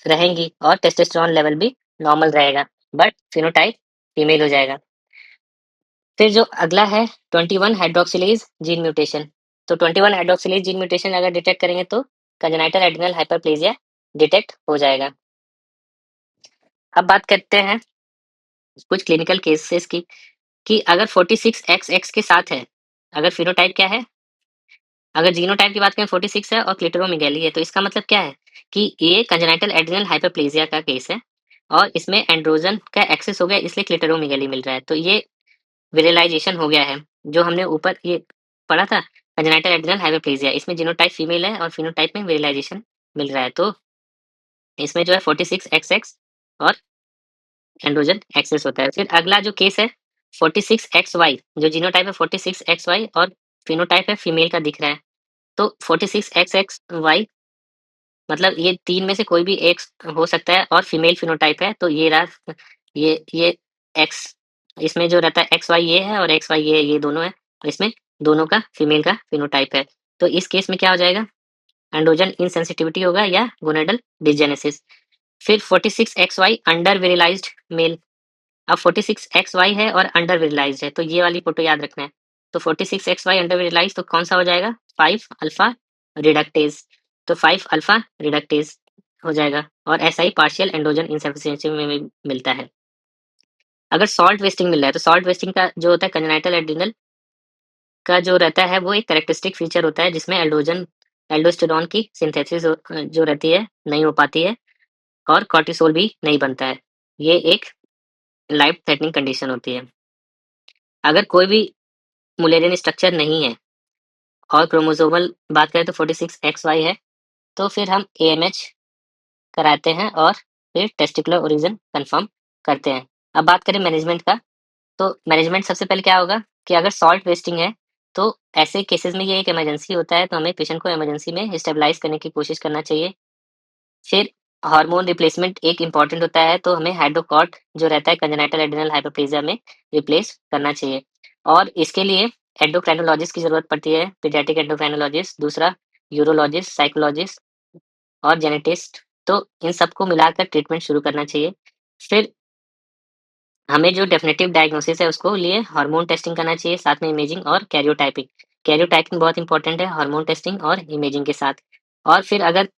रहेंगी और टेस्टोस्टेरोन लेवल भी नॉर्मल रहेगा, बट फिनोटाइप फीमेल हो जाएगा। फिर जो अगला है 21 हाइड्रोक्सिलेज जीन म्यूटेशन। तो 21 हाइड्रोक्सिलेज जीन म्यूटेशन अगर डिटेक्ट करेंगे तो कंजेनाइटल एड्रेनल हाइपरप्लेजिया डिटेक्ट हो जाएगा। अब बात करते हैं कुछ क्लिनिकल केसेस की, कि अगर 46XX के साथ है, अगर फिनोटाइप क्या है? अगर जीनोटाइप की बात करें 46 है और क्लिटरोमेगैली है, तो इसका मतलब क्या है कि ये कंजेनाइटल एड्रेनल हाइपरप्लेजिया का केस है, और इसमें एंड्रोजन का एक्सेस हो गया इसलिए क्लिटरोमेगैली मिल रहा है। तो ये विरलाइजेशन हो गया है, जो हमने ऊपर ये पढ़ा था कंजेनाइटल एड्रेनल हाइपरप्लेजिया, इसमें जीनोटाइप फीमेल है और फिनोटाइप में विरलाइजेशन मिल रहा है। तो इसमें जो है 46XX और एंड्रोजन एक्सेस होता है। फिर अगला जो केस है 46XY, जो जीनोटाइप है 46XY और फिनोटाइप है फीमेल का दिख रहा है। तो 46XXY मतलब ये 3 में से कोई भी एक हो सकता है, और फीमेल फिनोटाइप है, तो ये रहा ये एक्स, इसमें जो रहता है XY ये है और XY ये दोनों है, और इसमें दोनों का फीमेल का फिनोटाइप है। तो इस केस में क्या हो जाएगा? एंड्रोजन इनसेंसिटिविटी होगा या गोनेडल डिसजेनेसिस। फिर 46XY अंडर विरिलाइज्ड मेल। अब 46XY है और अंडर विरिलाइज्ड है, तो ये वाली फोटो याद रखना है। तो 46XY अंडर विरिलाइज्ड तो कौन सा हो जाएगा? 5 अल्फा रिडक्टेज। तो 5 अल्फा रिडक्टेज हो जाएगा, और ऐसा ही पार्शियल एंड्रोजन इनसफिशिएंसी में भी मिलता है। अगर सॉल्ट वेस्टिंग मिल रहा है, तो सॉल्ट वेस्टिंग का जो होता है कंजेनाइटल एड्रिनल का जो रहता है वो एक कैरेक्टरिस्टिक फीचर होता है जिसमें एल्डोस्टेरॉन की सिंथेसिस जो रहती है नहीं हो पाती है, और कॉर्टिसोल भी नहीं बनता है। ये एक लाइफ थ्रेटनिंग कंडीशन होती है। अगर कोई भी मुलेरियन स्ट्रक्चर नहीं है और क्रोमोसोमल बात करें तो 46XY है, तो फिर हम एएमएच कराते हैं और फिर टेस्टिकुलर ओरिजिन कंफर्म करते हैं। अब बात करें मैनेजमेंट का, तो मैनेजमेंट सबसे पहले क्या होगा कि अगर सॉल्ट वेस्टिंग है, तो ऐसे केसेस में ये एक इमरजेंसी होता है, तो हमें पेशेंट को इमरजेंसी में स्टेबलाइज करने की कोशिश करना चाहिए। फिर हार्मोन रिप्लेसमेंट एक इम्पॉर्टेंट होता है, तो हमें हाइड्रोकॉर्ट जो रहता है कंजेनाइटल एड्रेनल हाइपरप्लेजिया में रिप्लेस करना चाहिए, और इसके लिए एंडोक्राइनोलॉजिस्ट की ज़रूरत पड़ती है, पीडियाट्रिक एंडोक्राइनोलॉजिस्ट, दूसरा यूरोलॉजिस्ट, साइकोलॉजिस्ट और जेनेटिस्ट। तो इन सबको मिलाकर ट्रीटमेंट शुरू करना चाहिए। फिर हमें जो डेफिनेटिव डायग्नोसिस है उसको लिए हार्मोन टेस्टिंग करना चाहिए, साथ में इमेजिंग और कैरियोटाइपिंग। कैरियोटाइपिंग बहुत इंपॉर्टेंट है हार्मोन टेस्टिंग और इमेजिंग के साथ। और फिर अगर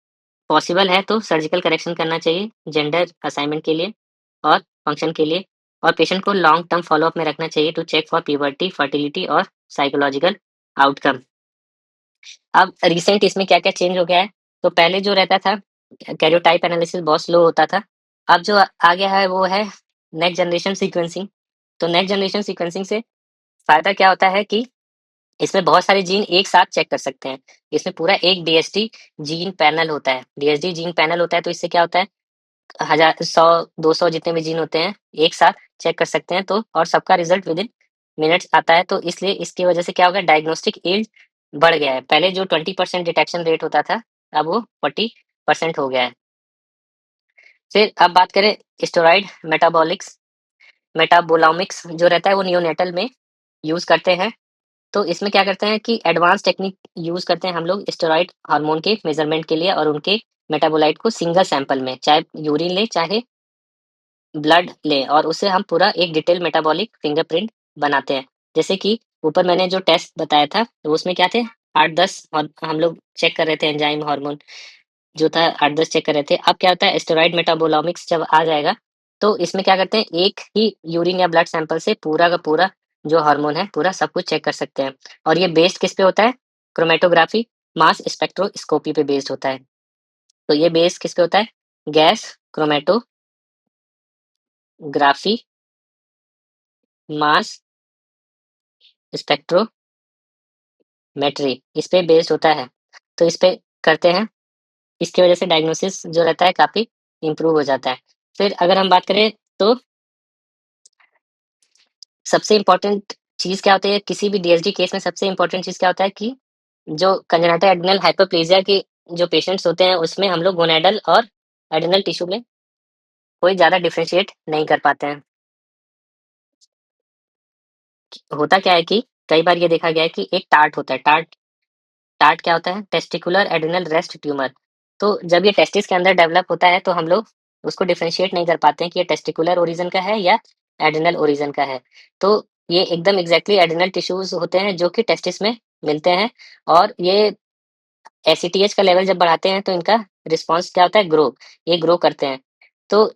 पॉसिबल है तो सर्जिकल करेक्शन करना चाहिए जेंडर असाइनमेंट के लिए। और फंक्शन के लिए, और पेशेंट को लॉन्ग टर्म फ़ॉलो-अप में रखना चाहिए to check for puberty, fertility और साइकोलॉजिकल आउटकम। अब रिसेंट इसमें क्या-क्या चेंज हो गया है, तो पहले जो रहता था, कैरियोटाइप एनालिसिस बहुत स्लो होता था। अब जो आ गया है वो है नेक्स्ट जनरेशन सीक्वेंसिंग। तो नेक्स्ट जनरेशन सीक्वेंसिंग से फ़ायदा क्या होता है कि इसमें बहुत सारे जीन एक साथ चेक कर सकते हैं। इसमें पूरा एक डीएसडी जीन पैनल होता है। डीएसडी जीन पैनल होता है, तो इससे क्या होता है, 1000, 100, 200 जितने भी जीन होते हैं, एक साथ चेक कर सकते हैं, तो और सबका रिज़ल्ट विदिन मिनट्स आता है। तो इसलिए इसकी वजह से क्या होगा, डायग्नोस्टिक यील्ड बढ़ गया है। पहले जो 20% डिटेक्शन रेट होता था, अब वो 40% हो गया है। फिर अब बात करें स्टेरॉइड मेटाबोलॉमिक्स जो रहता है, वो नियोनेटल में यूज़ करते हैं। तो इसमें क्या करते हैं कि एडवांस टेक्निक यूज़ करते हैं हम लोग स्टेरॉइड हार्मोन के मेज़रमेंट के लिए, और उनके मेटाबोलाइट को सिंगल सैंपल में, चाहे यूरिन लें, चाहे ब्लड लें, और उससे हम पूरा एक डिटेल मेटाबॉलिक फिंगरप्रिंट बनाते हैं। जैसे कि ऊपर मैंने जो टेस्ट बताया था, तो उसमें क्या थे, 8-10 और हम लोग चेक कर रहे थे, एंजाइम हार्मोन जो था 8-10 चेक कर रहे थे। अब क्या होता है, स्टेरॉइड मेटाबोलॉमिक्स जब आ जाएगा, तो इसमें क्या करते हैं, एक ही यूरिन या ब्लड सैंपल से पूरा का पूरा जो हार्मोन है, पूरा सब कुछ चेक कर सकते हैं। और ये बेस्ड किस पे होता है, क्रोमैटोग्राफी, मास स्पेक्ट्रोस्कोपी पे बेस्ड होता है। तो ये बेस किस पे होता है, गैस क्रोमैटोग्राफी, मास स्पेक्ट्रोमेट्री, इस पे बेस्ड होता है। तो इस पे करते हैं, इसकी वजह से डायग्नोसिस जो रहता है काफ़ी इम्प्रूव हो जाता है। फिर अगर हम बात करें, तो सबसे इम्पोर्टेंट चीज़ क्या होती है किसी भी डीएसडी केस में, सबसे इम्पोर्टेंट चीज़ क्या होता है कि जो कंजेनिटल एड्रेनल हाइपरप्लेजिया के जो पेशेंट्स होते हैं, उसमें हम लोग गोनैडल और एड्रेनल टिश्यू में कोई ज़्यादा डिफरेंशिएट नहीं कर पाते हैं। होता क्या है कि कई बार ये देखा गया है कि एक टार्ट होता है, टार्ट टार्ट क्या होता है, टेस्टिकुलर एड्रेनल रेस्ट ट्यूमर। तो जब ये टेस्टिस के अंदर डेवलप होता है, तो हम लोग उसको डिफरेंशिएट नहीं कर पाते हैं कि ये टेस्टिकुलर ओरिजिन का है या एड्रेनल ओरिजिन का है। तो ये एकदम एग्जैक्टली एड्रेनल टिश्यूज होते हैं जो कि टेस्टिस में मिलते हैं, और ये एसीटीएच का लेवल जब बढ़ाते हैं, तो इनका रिस्पॉन्स क्या होता है, ये ग्रो करते हैं। तो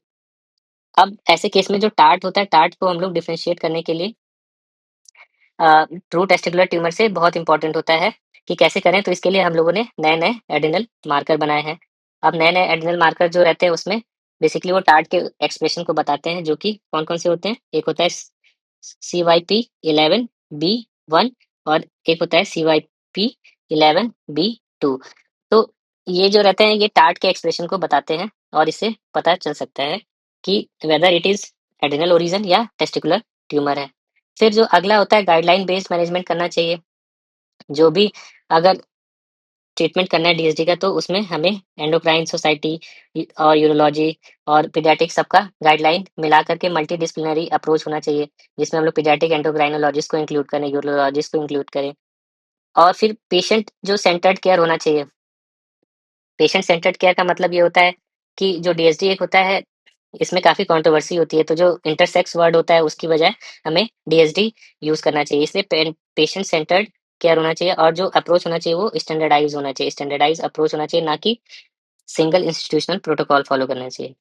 अब ऐसे केस में जो टार्ट होता है, टार्ट को हम लोग डिफरेंशिएट करने के लिए ट्रू टेस्टिकुलर ट्यूमर से बहुत इंपॉर्टेंट होता है कि कैसे करें। तो इसके लिए हम लोगों ने नए-नए एड्रेनल मार्कर बनाए हैं। अब नए-नए एड्रेनल मार्कर जो रहते हैं, उसमें बेसिकली वो टार्ट के एक्सप्रेशन को बताते हैं, जो कि कौन-कौन से होते हैं। एक होता है CYP11B1, और एक होता है CYP11B2। तो ये जो रहते हैं, ये टार्ट के एक्सप्रेशन को बताते हैं, और इससे पता चल सकता है कि whether it is adrenal origin या टेस्टिकुलर ट्यूमर है। फिर जो अगला होता है, गाइडलाइन बेस्ड मैनेजमेंट करना चाहिए। जो भी अगर ट्रीटमेंट करना है डीएसडी का, तो उसमें हमें एंडोक्राइन सोसाइटी और यूरोलॉजी और पीडियाट्रिक सबका गाइडलाइन मिला करके मल्टी डिसिप्लिनरी अप्रोच होना चाहिए, जिसमें हम लोग पीडियाट्रिक एंडोक्राइनोलॉजिस्ट को इंक्लूड करें, यूरोलॉजिस्ट को इंक्लूड करें। और फिर पेशेंट जो सेंटर्ड केयर होना चाहिए। पेशेंट सेंटर्ड केयर का मतलब ये होता है कि जो डीएसडी एक होता है, इसमें काफ़ी कंट्रोवर्सी होती है, तो जो इंटरसेक्स वर्ड होता है, उसकी बजाय हमें डीएसडी यूज़ करना चाहिए। इसलिए पेशेंट सेंटर्ड केयर होना चाहिए, और जो अप्रोच होना चाहिए, वो स्टैंडर्डाइज़ होना चाहिए। स्टैंडर्डाइज़ अप्रोच होना चाहिए, ना कि सिंगल इंस्टीट्यूशनल प्रोटोकॉल फॉलो करना चाहिए।